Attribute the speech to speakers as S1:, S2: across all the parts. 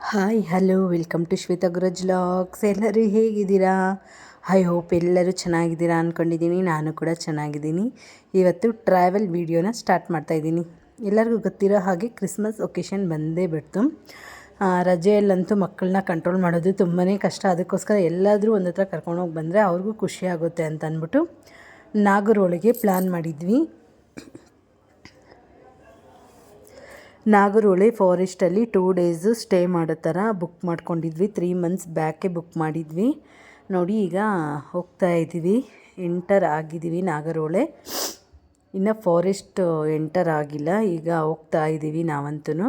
S1: Hi hello welcome to Shweta Guraj logs. ಎಲ್ಲರೂ ಹೇಗಿದ್ದೀರಾ? I hope ಎಲ್ಲರೂ ಚೆನ್ನಾಗಿದ್ದೀರಾ ಅಂದ್ಕೊಂಡಿದ್ದೀನಿ. ನಾನು ಕೂಡ ಚೆನ್ನಾಗಿದ್ದೀನಿ. ಇವತ್ತು ಟ್ರಾವೆಲ್ ವೀಡಿಯೋನ ಸ್ಟಾರ್ಟ್ ಮಾಡ್ತಾಯಿದ್ದೀನಿ. ಎಲ್ಲರಿಗೂ ಗೊತ್ತಿರೋ ಹಾಗೆ ಕ್ರಿಸ್ಮಸ್ ಒಕೇಶನ್ ಬಂದೇ ಬಿಡ್ತು. ರಜೆಯಲ್ಲಂತೂ ಮಕ್ಕಳನ್ನ ಕಂಟ್ರೋಲ್ ಮಾಡೋದು ತುಂಬಾ ಕಷ್ಟ. ಅದಕ್ಕೋಸ್ಕರ ಎಲ್ಲಾದರೂ ಒಂದು ಹತ್ರ ಕರ್ಕೊಂಡೋಗಿ ಬಂದರೆ ಅವ್ರಿಗೂ ಖುಷಿ ಆಗುತ್ತೆ ಅಂತ ಅಂದ್ಬಿಟ್ಟು ನಾಗರಹೊಳೆಗೆ ಪ್ಲ್ಯಾನ್ ಮಾಡಿದ್ವಿ. ನಾಗರಹೊಳೆ ಫಾರೆಸ್ಟಲ್ಲಿ 2 ಡೇಸು ಸ್ಟೇ ಮಾಡೋ ಥರ ಬುಕ್ ಮಾಡ್ಕೊಂಡಿದ್ವಿ. 3 ಮಂತ್ಸ್ ಬ್ಯಾಕೆ ಬುಕ್ ಮಾಡಿದ್ವಿ. ನೋಡಿ ಈಗ ಹೋಗ್ತಾ ಇದ್ದೀವಿ, ಎಂಟರ್ ಆಗಿದ್ದೀವಿ ನಾಗರಹೊಳೆ. ಇನ್ನು ಫಾರೆಸ್ಟ್ ಎಂಟರ್ ಆಗಿಲ್ಲ, ಈಗ ಹೋಗ್ತಾ ಇದ್ದೀವಿ ನಾವಂತೂ.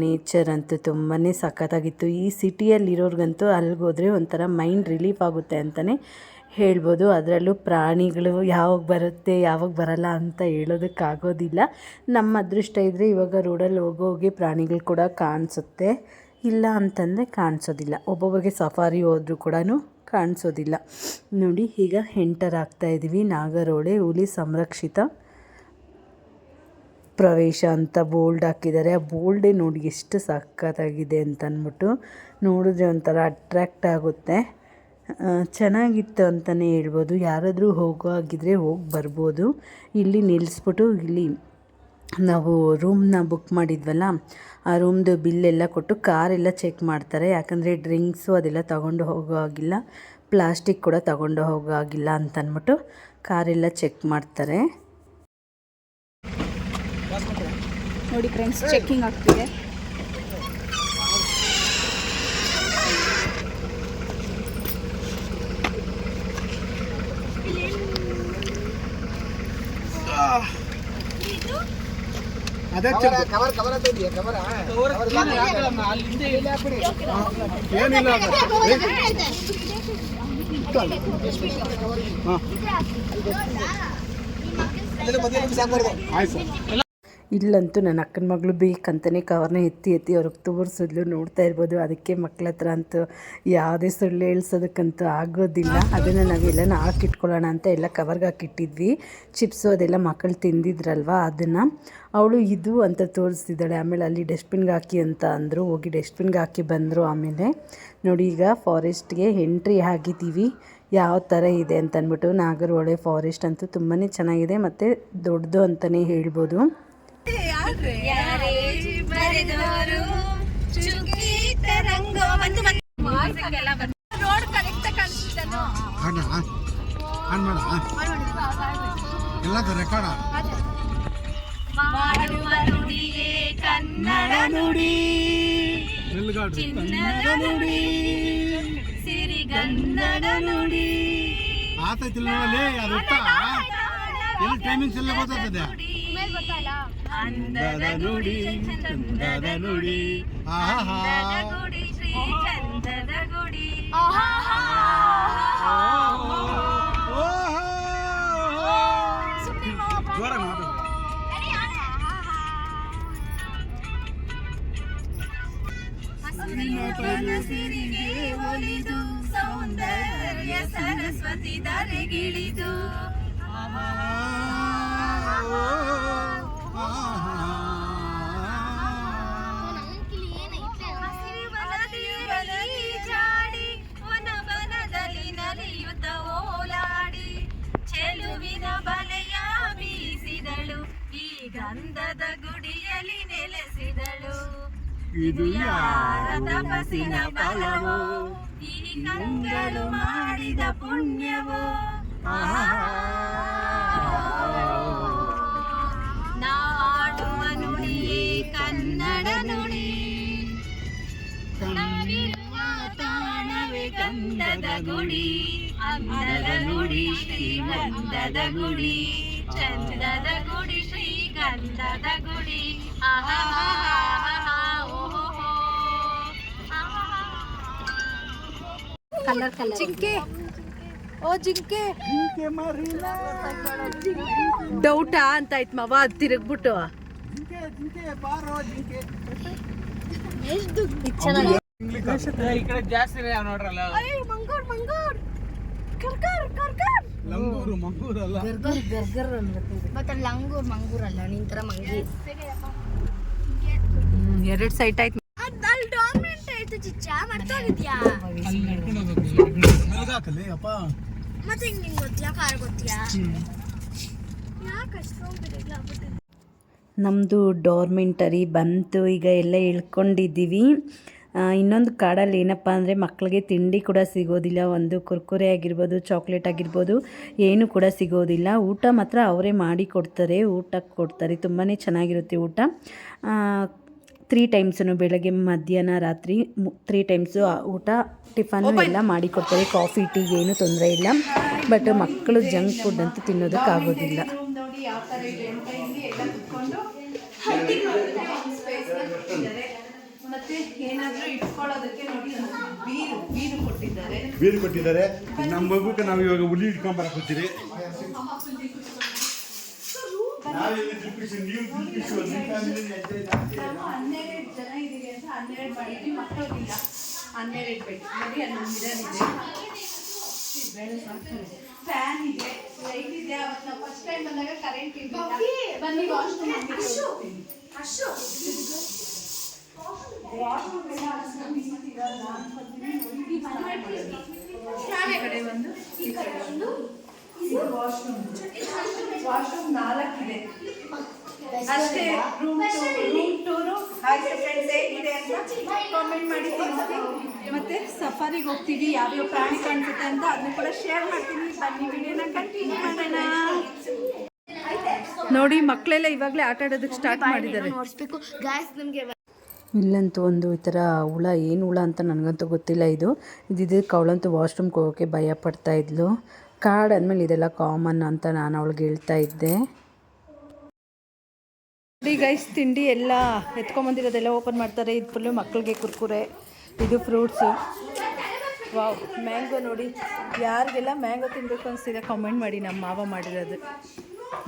S1: ನೇಚರ್ ಅಂತೂ ತುಂಬಾ ಸಖತ್ತಾಗಿತ್ತು. ಈ ಸಿಟಿಯಲ್ಲಿರೋರ್ಗಂತೂ ಅಲ್ಲಿಗೋದ್ರೆ ಒಂಥರ ಮೈಂಡ್ ರಿಲೀಫ್ ಆಗುತ್ತೆ ಅಂತಲೇ ಹೇಳ್ಬೋದು. ಅದರಲ್ಲೂ ಪ್ರಾಣಿಗಳು ಯಾವಾಗ ಬರುತ್ತೆ ಯಾವಾಗ ಬರಲ್ಲ ಅಂತ ಹೇಳೋದಕ್ಕಾಗೋದಿಲ್ಲ. ನಮ್ಮ ಅದೃಷ್ಟ ಇದ್ದರೆ ಇವಾಗ ರೋಡಲ್ಲಿ ಹೋಗೋಗಿ ಪ್ರಾಣಿಗಳು ಕೂಡ ಕಾಣಿಸುತ್ತೆ, ಇಲ್ಲ ಅಂತಂದರೆ ಕಾಣಿಸೋದಿಲ್ಲ. ಒಬ್ಬೊಬ್ಬರಿಗೆ ಸಫಾರಿ ಹೋದರೂ ಕೂಡ ಕಾಣಿಸೋದಿಲ್ಲ. ನೋಡಿ ಈಗ ಎಂಟರ್ ಆಗ್ತಾಯಿದ್ದೀವಿ. ನಾಗರಹೊಳೆ ಹುಲಿ ಸಂರಕ್ಷಿತ ಪ್ರವೇಶ ಅಂತ ಬೋಲ್ಡ್ ಹಾಕಿದ್ದಾರೆ. ಆ ಬೋಲ್ಡೇ ನೋಡಿ ಎಷ್ಟು ಸಖತ್ತಾಗಿದೆ ಅಂತ ಅಂದ್ಬಿಟ್ಟು ನೋಡಿದ್ರೆ ಒಂಥರ ಅಟ್ರ್ಯಾಕ್ಟ್ ಆಗುತ್ತೆ. ಚೆನ್ನಾಗಿತ್ತು ಅಂತಲೇ ಹೇಳ್ಬೋದು. ಯಾರಾದರೂ ಹೋಗೋ ಹಾಗಿದ್ರೆ ಹೋಗಿ ಬರ್ಬೋದು. ಇಲ್ಲಿ ನಿಲ್ಲಿಸ್ಬಿಟ್ಟು ಇಲ್ಲಿ ನಾವು ರೂಮ್ನ ಬುಕ್ ಮಾಡಿದ್ವಲ್ಲ, ಆ ರೂಮ್ದು ಬಿಲ್ಲೆಲ್ಲ ಕೊಟ್ಟು ಕಾರೆಲ್ಲ ಚೆಕ್ ಮಾಡ್ತಾರೆ. ಯಾಕಂದರೆ ಡ್ರಿಂಕ್ಸು ಅದೆಲ್ಲ ತಗೊಂಡು ಹೋಗೋ ಹಾಗಿಲ್ಲ, ಪ್ಲಾಸ್ಟಿಕ್ ಕೂಡ ತಗೊಂಡು ಹೋಗೋ ಹಾಗಿಲ್ಲ ಅಂತ ಅಂದ್ಬಿಟ್ಟು ಕಾರೆಲ್ಲ ಚೆಕ್ ಮಾಡ್ತಾರೆ.
S2: ನೋಡಿ ಫ್ರೆಂಡ್ಸ್, ಚೆಕ್ಕಿಂಗ್ ಆಗ್ತಿದೆ.
S1: ಇಲ್ಲಂತೂ ನನ್ನ ಅಕ್ಕನ ಮಗಳು ಬೇಕಂತಲೇ ಕವರ್ನ ಎತ್ತಿ ಅವ್ರಿಗೆ ತೋರಿಸಿದ್ಲು. ನೋಡ್ತಾ ಇರ್ಬೋದು. ಅದಕ್ಕೆ ಮಕ್ಕಳ ಹತ್ರ ಅಂತೂ ಯಾವುದೇ ಸುಳ್ಳು ಹೇಳ್ಸೋದಕ್ಕಂತೂ ಆಗೋದಿಲ್ಲ. ಅದನ್ನು ನಾವೆಲ್ಲನ ಹಾಕಿಟ್ಕೊಳ್ಳೋಣ ಅಂತ ಎಲ್ಲ ಕವರ್ಗೆ ಹಾಕಿಟ್ಟಿದ್ವಿ. ಚಿಪ್ಸು ಅದೆಲ್ಲ ಮಕ್ಕಳು ತಿಂದಿದ್ರಲ್ವ, ಅದನ್ನು ಅವಳು ಇದು ಅಂತ ತೋರಿಸ್ತಿದ್ದಾಳೆ. ಆಮೇಲೆ ಅಲ್ಲಿ ಡಸ್ಟ್ಬಿನ್ಗೆ ಹಾಕಿ ಅಂತ ಅಂದರು. ಹೋಗಿ ಡಸ್ಟ್ಬಿನ್ಗೆ ಹಾಕಿ ಬಂದರು. ಆಮೇಲೆ ನೋಡಿ ಈಗ ಫಾರೆಸ್ಟ್ಗೆ ಎಂಟ್ರಿ ಆಗಿದ್ದೀವಿ. ಯಾವ ಥರ ಇದೆ ಅಂತ ಅಂದ್ಬಿಟ್ಟು. ನಾಗರಹೊಳೆ ಫಾರೆಸ್ಟ್ ಅಂತೂ ತುಂಬಾ ಚೆನ್ನಾಗಿದೆ ಮತ್ತು ದೊಡ್ಡದು ಅಂತಲೇ ಹೇಳ್ಬೋದು.
S2: ಕನ್ನಡ ನುಡಿ ಸಿರಿಗನ್ನಡ ನುಡಿ
S3: ಆತೈತಿಲ್ಲ ಟೈಮಿಂಗ್ಸ್ ಎಲ್ಲ ಗೊತ್ತಾಗ್ತದೆ.
S2: ಅಂದದ ನುಡಿ ಚಂದದ ನುಡಿ, ಅಂದದ ಗುಡಿ ಶ್ರೀ ಚಂದದ ಗುಡಿ. ಸಿರಿಗೆ ಒಲಿದು ಸೌಂದರ್ಯ ಸರಸ್ವತಿ ಧರೆಗಿಳಿದು ಜಾಡಿ ವನವನದಲ್ಲಿ ನಲಿಯುತ್ತ ಓಲಾಡಿ ಚೆಲುವಿನ ಬಲೆಯ ಬೀಸಿದಳು, ಈ ಗಂಧದ ಗುಡಿಯಲ್ಲಿ ನೆಲೆಸಿದಳು. ಇದು ಯಾರ ತಪಸ್ಸಿನ ಫಲವೋ, ಈ ಕಂಗಳು ಮಾಡಿದ ಪುಣ್ಯವೋ. ನಾಡುವ ನುಡಿಯೇ ಕನ್ನಡ ನುಡಿ, ನಾವಿರುವ ತಾಣವೇ ಗಂಧದ ಗುಡಿ. ಅಂದದ ನುಡಿ ಶ್ರೀಗಂಧದ ಗುಡಿ, ಚಂದದ ಗುಡಿ ಶ್ರೀಗಂಧದ ಗುಡಿ. ಕಲರ್ ಕಲರ್ ಜಿಂಕೆ, ಓ ಜಿಂಕೆ ಡೌಟಾ ಅಂತ ಆಯ್ತು ಮಾವ. ಅದು ತಿರುಗ್ಬಿಟ್ಟು
S4: ಲಂಗೂರ್ ಅಲ್ಲ, ನಿನ್ ತರ ಮಂಗಿ.
S1: 2 ಸೈಟ್ ಆಯ್ತು.
S4: ಅಲ್ಲಿ ಡಾರ್ಮೆಂಟ್ ಚಿಚ್ಚ ಮರ್ತೋಗಿದ್ಯಾ
S3: ಅಲ್ಲಿ ನಡ್ಕೊಂಡು ಹೋಗ್ಬೇಕು ಮೆಲ್ಗಾಕಲ್ಲಿ ಅಪ್ಪ
S4: ಮತ್ತೆ ಹಿಂಗ್ ನಿಂಗೆ ಗೊತ್ತಿಲ್ಲ ಕಾರ್ ಗೊತ್ತಿಯಾ ಯಾಕೆ ಅಷ್ಟೊಂದು ಬಿಡಲ್ಲ ಆಗ್ಬಿಟ್ಟಿದೆ.
S1: ನಮ್ಮದು ಡಾರ್ಮೆಂಟರಿ ಬಂತು, ಈಗ ಎಲ್ಲ ಇಳ್ಕೊಂಡಿದ್ದೀವಿ. ಇನ್ನೊಂದು ಕಾಡಲ್ಲಿ ಏನಪ್ಪ ಅಂದರೆ ಮಕ್ಕಳಿಗೆ ತಿಂಡಿ ಕೂಡ ಸಿಗೋದಿಲ್ಲ, ಒಂದು ಕುರ್ಕುರೆ ಆಗಿರ್ಬೋದು, ಚಾಕ್ಲೇಟ್ ಆಗಿರ್ಬೋದು, ಏನು ಕೂಡ ಸಿಗೋದಿಲ್ಲ. ಊಟ ಮಾತ್ರ ಅವರೇ ಮಾಡಿ ಕೊಡ್ತಾರೆ, ಊಟಕ್ಕೆ ಕೊಡ್ತಾರೆ, ತುಂಬಾ ಚೆನ್ನಾಗಿರುತ್ತೆ ಊಟ. 3 ಟೈಮ್ಸು ಬೆಳಗ್ಗೆ ಮಧ್ಯಾಹ್ನ ರಾತ್ರಿ 3 ಟೈಮ್ಸು ಊಟ ಟಿಫನ್ನು ಎಲ್ಲ ಮಾಡಿಕೊಡ್ತಾರೆ. ಕಾಫಿ ಟೀಗೆ ಏನು ತೊಂದರೆ ಇಲ್ಲ. ಬಟ್ ಮಕ್ಕಳು ಜಂಕ್ ಫುಡ್ ಅಂತೂ ತಿನ್ನೋದಕ್ಕಾಗೋದಿಲ್ಲ. ನೋಡಿ ಯಾವ ಥರ ಇದೆ ಅಂತ ಇಲ್ಲಿ ಎಲ್ಲ ಕುತ್ಕೊಂಡು ಮತ್ತೆ ಏನಾದರೂ ಇಟ್ಕೊಳ್ಳೋದಕ್ಕೆ ನೋಡಿ ಬೀರು ಕೊಟ್ಟಿದ್ದಾರೆ.
S3: ಬೀರು ಕೊಟ್ಟಿದ್ದಾರೆ. ನಮ್ಮ ಮಗುಕ್ಕೆ ನಾವು ಇವಾಗ ಹುಲಿ ಇಟ್ಕೊಂಡ್ ಬರಕ್ ಹೋಗ್ತೀರಿ.
S1: ನಾವು 12 ಜನ ಇದ್ದೀವಿ ಅಂತ 12 ಮಾಡಿದ್ವಿ, ಮಕ್ಕಳಿಗಿಲ್ಲ 12 ಬೇಕು. ನೋಡಿ ಅಲ್ಲೊಂದು ಮಿರರ್ ಇದೆ, ಫ್ಯಾನ್ ಇದೆ, ಲೈಟ್ ಇದೆ. ಅವತ್ತು ನಾವು ಫಸ್ಟ್ ಟೈಮ್ ಬಂದಾಗ ಕರೆಂಟ್ ಇರಲಿಲ್ಲ. ಬನ್ನಿ ವಾಶ್ರೂಮ್ ಕಡೆ ಒಂದು ಈ ಕಡೆ ಒಂದು ವಾಶ್ರೂಮ್ 4 ಇದೆ ಅಷ್ಟೇ. ರೂಮ್ ಟೂರು ಹಾಗೆ ಫ್ರೆಂಡ್ಸ್ ಹೇಗಿದೆ ಅಂತ ಕಾಮೆಂಟ್ ಮಾಡಿ ತಿಳಿಸಿ. ಮತ್ತೆ ಸಫಾರಿಗೆ ಹೋಗ್ತೀವಿ, ಯಾವ್ಯಾವ ಪ್ರಾಣಿ ಕಾಣಿಸುತ್ತೆ ಅಂತ ಅದನ್ನು ಕೂಡ ಶೇರ್ ಮಾಡ್ತೀನಿ. ಬನ್ನಿ ವಿಡಿಯೋನ ಕಂಟಿನ್ಯೂ ಮಾಡೋಣ. ನೋಡಿ ಮಕ್ಕಳೆಲ್ಲ ಇವಾಗಲೇ ಆಟ ಆಡೋದಕ್ಕೆ ಸ್ಟಾರ್ಟ್ ಮಾಡಿದ್ದಾರೆ. ಇಲ್ಲಂತೂ ಒಂದು ಈ ಥರ ಹುಳ, ಏನು ಹುಳ ಅಂತ ನನಗಂತೂ ಗೊತ್ತಿಲ್ಲ. ಇದಕ್ಕೆ ಅವಳಂತೂ ವಾಶ್ರೂಮ್ಗೆ ಹೋಗೋಕ್ಕೆ ಭಯ ಪಡ್ತಾ ಇದ್ಲು. ಕಾರ್ಡ್ ಅಂದಮೇಲೆ ಇದೆಲ್ಲ ಕಾಮನ್ ಅಂತ ನಾನು ಅವಳಿಗೆ ಹೇಳ್ತಾ ಇದ್ದೆ. ಗೈಸ್ ತಿಂಡಿ ಎಲ್ಲ ಎತ್ಕೊಂಬಂದಿರೋದೆಲ್ಲ ಓಪನ್ ಮಾಡ್ತಾರೆ. ಇದು ಫುಲ್ಲು ಮಕ್ಕಳಿಗೆ ಕುರ್ಕುರೆ, ಇದು ಫ್ರೂಟ್ಸು. ವಾವ್, ಮ್ಯಾಂಗೋ ನೋಡಿ. ಯಾರಿಗೆಲ್ಲ ಮ್ಯಾಂಗೋ ತಿನ್ನಬೇಕು ಅನಿಸ್ತಿದೆ ಕಾಮೆಂಟ್ ಮಾಡಿ. ನಮ್ಮ ಮಾವ ಮಾಡಿರೋದು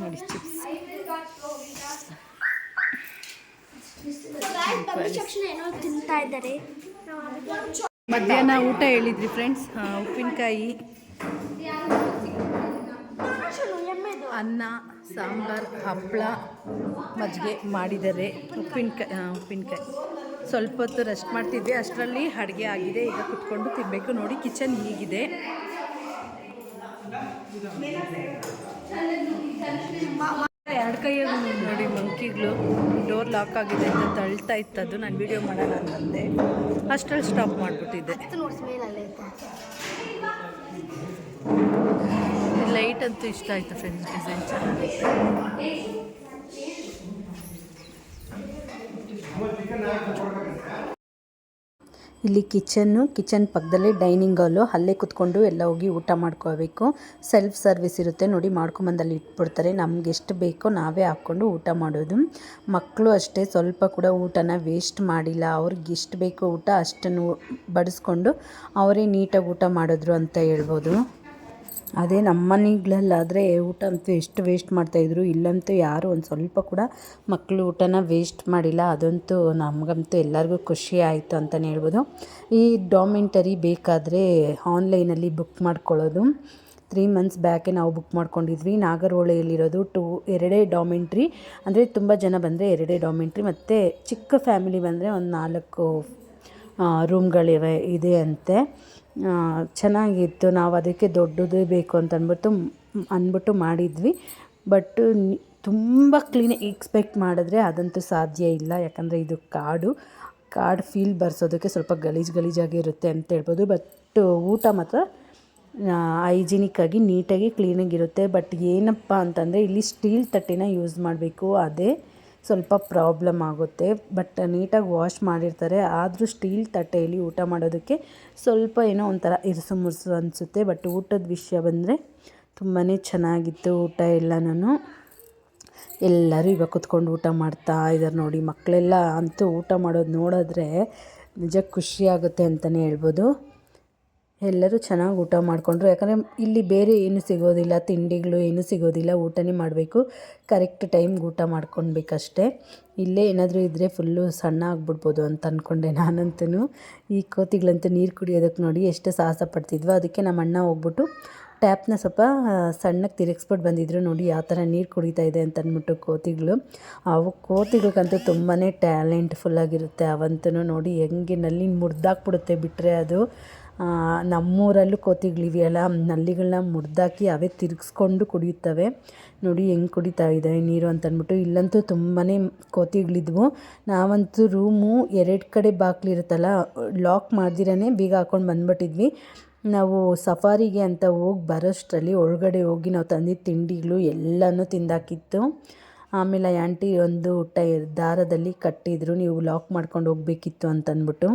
S1: ನೋಡಿ, ಚಿಪ್ಸ್. ಮಧ್ಯಾಹ್ನ ಊಟ ಹೇಳಿದ್ರಿ ಫ್ರೆಂಡ್ಸ್, ಉಪ್ಪಿನಕಾಯಿ, ಅನ್ನ, ಸಾಂಬಾರು, ಹಪ್ಪಳ, ಮಜ್ಜಿಗೆ ಮಾಡಿದ್ದಾರೆ. ಉಪ್ಪಿನಕಾಯಿ ಸ್ವಲ್ಪ ಹೊತ್ತು ರೆಸ್ಟ್ ಮಾಡ್ತಿದ್ವಿ, ಅಷ್ಟರಲ್ಲಿ ಅಡುಗೆ ಆಗಿದೆ. ಈಗ ಕುತ್ಕೊಂಡು ತಿನ್ನಬೇಕು. ನೋಡಿ ಕಿಚನ್ ಹೀಗಿದೆ. ಎರಡು ಕೈಯಾಗ ನೋಡಿ ಮಂಕಿಗಳು. ಡೋರ್ ಲಾಕ್ ಆಗಿದೆ ಅಂತ ತಳ್ತಾ ಇತ್ತದು. ನಾನು ವೀಡಿಯೋ ಮಾಡೋಣ ಅಂತಂದೆ, ಅಷ್ಟರಲ್ಲಿ ಸ್ಟಾಪ್ ಮಾಡಿಬಿಟ್ಟಿದ್ದೆ. ಲೈಟ್ ಅಂತೂ ಇಷ್ಟ ಆಯಿತು ಫ್ರೆಂಡ್ಸ್, ಡಿಸೈನ್ ಚೆನ್ನಾಗಿದೆ. ಇಲ್ಲಿ ಕಿಚನ್ ಪಕ್ಕದಲ್ಲೇ ಡೈನಿಂಗ್ ಹಾಲು, ಅಲ್ಲೇ ಕುತ್ಕೊಂಡು ಎಲ್ಲ ಹೋಗಿ ಊಟ ಮಾಡ್ಕೋಬೇಕು. ಸೆಲ್ಫ್ ಸರ್ವಿಸ್ ಇರುತ್ತೆ ನೋಡಿ, ಮಾಡ್ಕೊಂಬಂದಲ್ಲಿ ಇಟ್ಬಿಡ್ತಾರೆ. ನಮ್ಗೆ ಎಷ್ಟು ಬೇಕೋ ನಾವೇ ಹಾಕ್ಕೊಂಡು ಊಟ ಮಾಡೋದು. ಮಕ್ಕಳು ಅಷ್ಟೇ, ಸ್ವಲ್ಪ ಕೂಡ ಊಟನ ವೇಸ್ಟ್ ಮಾಡಿಲ್ಲ. ಅವ್ರಿಗೆ ಎಷ್ಟು ಬೇಕೋ ಊಟ ಅಷ್ಟನ್ನು ಬಡಿಸ್ಕೊಂಡು ಅವರೇ ನೀಟಾಗಿ ಊಟ ಮಾಡಿದ್ರು ಅಂತ ಹೇಳ್ಬೋದು. ಅದೇ ನಮ್ಮ ಮನೆಗಳಲ್ಲಾದರೆ ಊಟ ಅಂತೂ ಎಷ್ಟು ವೇಸ್ಟ್ ಮಾಡ್ತಾಯಿದ್ರು. ಇಲ್ಲಂತೂ ಯಾರು ಒಂದು ಸ್ವಲ್ಪ ಕೂಡ ಮಕ್ಕಳು ಊಟನ ವೇಸ್ಟ್ ಮಾಡಿಲ್ಲ. ಅದಂತೂ ನಮಗಂತೂ ಎಲ್ಲರಿಗೂ ಖುಷಿ ಆಯಿತು ಅಂತಲೇ ಹೇಳ್ಬೋದು. ಈ ಡಾರ್ಮೆಂಟರಿ ಬೇಕಾದರೆ ಆನ್ಲೈನಲ್ಲಿ ಬುಕ್ ಮಾಡ್ಕೊಳ್ಳೋದು. 3 ಮಂತ್ಸ್ ಬ್ಯಾಕೆ ನಾವು ಬುಕ್ ಮಾಡ್ಕೊಂಡಿದ್ವಿ. ನಾಗರಹೊಳೆಯಲ್ಲಿರೋದು 2 ಡಾರ್ಮೆಂಟ್ರಿ, ಅಂದರೆ ತುಂಬ ಜನ ಬಂದರೆ 2 ಡಾರ್ಮೆಂಟ್ರಿ, ಮತ್ತು ಚಿಕ್ಕ ಫ್ಯಾಮಿಲಿ ಬಂದರೆ ಒಂದು 4 ರೂಮ್ಗಳಿವೆ ಇದೆ ಅಂತೆ. ಚೆನ್ನಾಗಿತ್ತು. ನಾವು ಅದಕ್ಕೆ ದೊಡ್ಡದೇ ಬೇಕು ಅಂತ ಅಂದ್ಬಿಟ್ಟು ಮಾಡಿದ್ವಿ. ಬಟ್ ತುಂಬ ಕ್ಲೀನಾಗಿ ಎಕ್ಸ್ಪೆಕ್ಟ್ ಮಾಡಿದ್ರೆ ಅದಂತೂ ಸಾಧ್ಯ ಇಲ್ಲ. ಯಾಕಂದರೆ ಇದು ಕಾಡು ಫೀಲ್ ಬರ್ಸೋದಕ್ಕೆ ಸ್ವಲ್ಪ ಗಲೀಜಾಗಿರುತ್ತೆ ಅಂತ ಹೇಳ್ಬೋದು. ಬಟ್ ಊಟ ಮಾತ್ರ ಹೈಜಿನಿಕ್ಕಾಗಿ ನೀಟಾಗಿ ಕ್ಲೀನಾಗಿರುತ್ತೆ. ಬಟ್ ಏನಪ್ಪ ಅಂತಂದರೆ ಇಲ್ಲಿ ಸ್ಟೀಲ್ ತಟ್ಟೆನ ಯೂಸ್ ಮಾಡಬೇಕು, ಅದೇ ಸ್ವಲ್ಪ ಪ್ರಾಬ್ಲಮ್ ಆಗುತ್ತೆ. ಬಟ್ ನೀಟಾಗಿ ವಾಶ್ ಮಾಡಿರ್ತಾರೆ, ಆದರೂ ಸ್ಟೀಲ್ ತಟ್ಟೆಯಲ್ಲಿ ಊಟ ಮಾಡೋದಕ್ಕೆ ಸ್ವಲ್ಪ ಏನೋ ಒಂಥರ ಇರುಸು ಮುರುಸು ಅನಿಸುತ್ತೆ. ಬಟ್ ಊಟದ ವಿಷಯ ಬಂದರೆ ತುಂಬಾ ಚೆನ್ನಾಗಿತ್ತು ಊಟ ಎಲ್ಲನೂ. ಎಲ್ಲರೂ ಇವಾಗ ಕುತ್ಕೊಂಡು ಊಟ ಮಾಡ್ತಾ ಇದ್ದಾರೆ ನೋಡಿ. ಮಕ್ಕಳೆಲ್ಲ ಅಂತೂ ಊಟ ಮಾಡೋದು ನೋಡಿದ್ರೆ ನಿಜ ಖುಷಿಯಾಗುತ್ತೆ ಅಂತಲೇ ಹೇಳ್ಬೋದು. ಎಲ್ಲರೂ ಚೆನ್ನಾಗಿ ಊಟ ಮಾಡಿಕೊಂಡ್ರು. ಯಾಕಂದರೆ ಇಲ್ಲಿ ಬೇರೆ ಏನೂ ಸಿಗೋದಿಲ್ಲ, ತಿಂಡಿಗಳು ಏನೂ ಸಿಗೋದಿಲ್ಲ. ಊಟನೇ ಮಾಡಬೇಕು, ಕರೆಕ್ಟ್ ಟೈಮ್ಗೆ ಊಟ ಮಾಡ್ಕೊಳ್ಬೇಕಷ್ಟೇ. ಇಲ್ಲೇ ಏನಾದರೂ ಇದ್ದರೆ ಫುಲ್ಲು ಸಣ್ಣ ಆಗಿಬಿಡ್ಬೋದು ಅಂತ ಅಂದ್ಕೊಂಡೆ ನಾನಂತೂ. ಈ ಕೋತಿಗಳಂತೂ ನೀರು ಕುಡಿಯೋದಕ್ಕೆ ನೋಡಿ ಎಷ್ಟು ಸಾಹಸ ಪಡ್ತಿದ್ವು. ಅದಕ್ಕೆ ನಮ್ಮ ಅಣ್ಣ ಹೋಗ್ಬಿಟ್ಟು ಟ್ಯಾಪ್ನ ಸ್ವಲ್ಪ ಸಣ್ಣಗೆ ತಿರುಗಿಸ್ಬಿಟ್ಟು ಬಂದಿದ್ರು. ನೋಡಿ ಯಾವ ಥರ ನೀರು ಕುಡಿತಾ ಇದೆ ಅಂತ ಅಂದ್ಬಿಟ್ಟು ಕೋತಿಗಳು. ಅವು ಕೋತಿಗಳಿಗಂತೂ ತುಂಬಾ ಟ್ಯಾಲೆಂಟ್ಫುಲ್ಲಾಗಿರುತ್ತೆ. ಅವಂತೂ ನೋಡಿ ಹೆಂಗೆ ನಲ್ಲಿ ಮುರಿದಾಕ್ಬಿಡುತ್ತೆ ಬಿಟ್ಟರೆ ಅದು. ನಮ್ಮೂರಲ್ಲೂ ಕೋತಿಗಳಿವೆಯಲ್ಲ, ನಲ್ಲಿಗಳನ್ನ ಮುರಿದಾಕಿ ಅವೇ ತಿರುಗಿಸ್ಕೊಂಡು ಕುಡಿಯುತ್ತವೆ. ನೋಡಿ ಹೆಂಗೆ ಕುಡಿತಾ ಇದೆ ನೀರು ಅಂತಂದ್ಬಿಟ್ಟು. ಇಲ್ಲಂತೂ ತುಂಬಾ ಕೋತಿಗಳಿದ್ವು. ನಾವಂತೂ ರೂಮು 2 ಕಡೆ ಬಾಗಿಲಿರುತ್ತಲ್ಲ, ಲಾಕ್ ಮಾಡ್ದಿರೇ ಬೀಗ ಹಾಕ್ಕೊಂಡು ಬಂದ್ಬಿಟ್ಟಿದ್ವಿ. ನಾವು ಸಫಾರಿಗೆ ಅಂತ ಹೋಗಿ ಬರೋಷ್ಟರಲ್ಲಿ ಒಳಗಡೆ ಹೋಗಿ ನಾವು ತಂದಿದ್ದ ತಿಂಡಿಗಳು ಎಲ್ಲನೂ ತಿಂದಾಕಿತ್ತು. ಆಮೇಲೆ ಆಂಟಿ ಒಂದು ದಾರದಲ್ಲಿ ಕಟ್ಟಿದ್ರು, ನೀವು ಲಾಕ್ ಮಾಡ್ಕೊಂಡು ಹೋಗಬೇಕಿತ್ತು ಅಂತಂದ್ಬಿಟ್ಟು.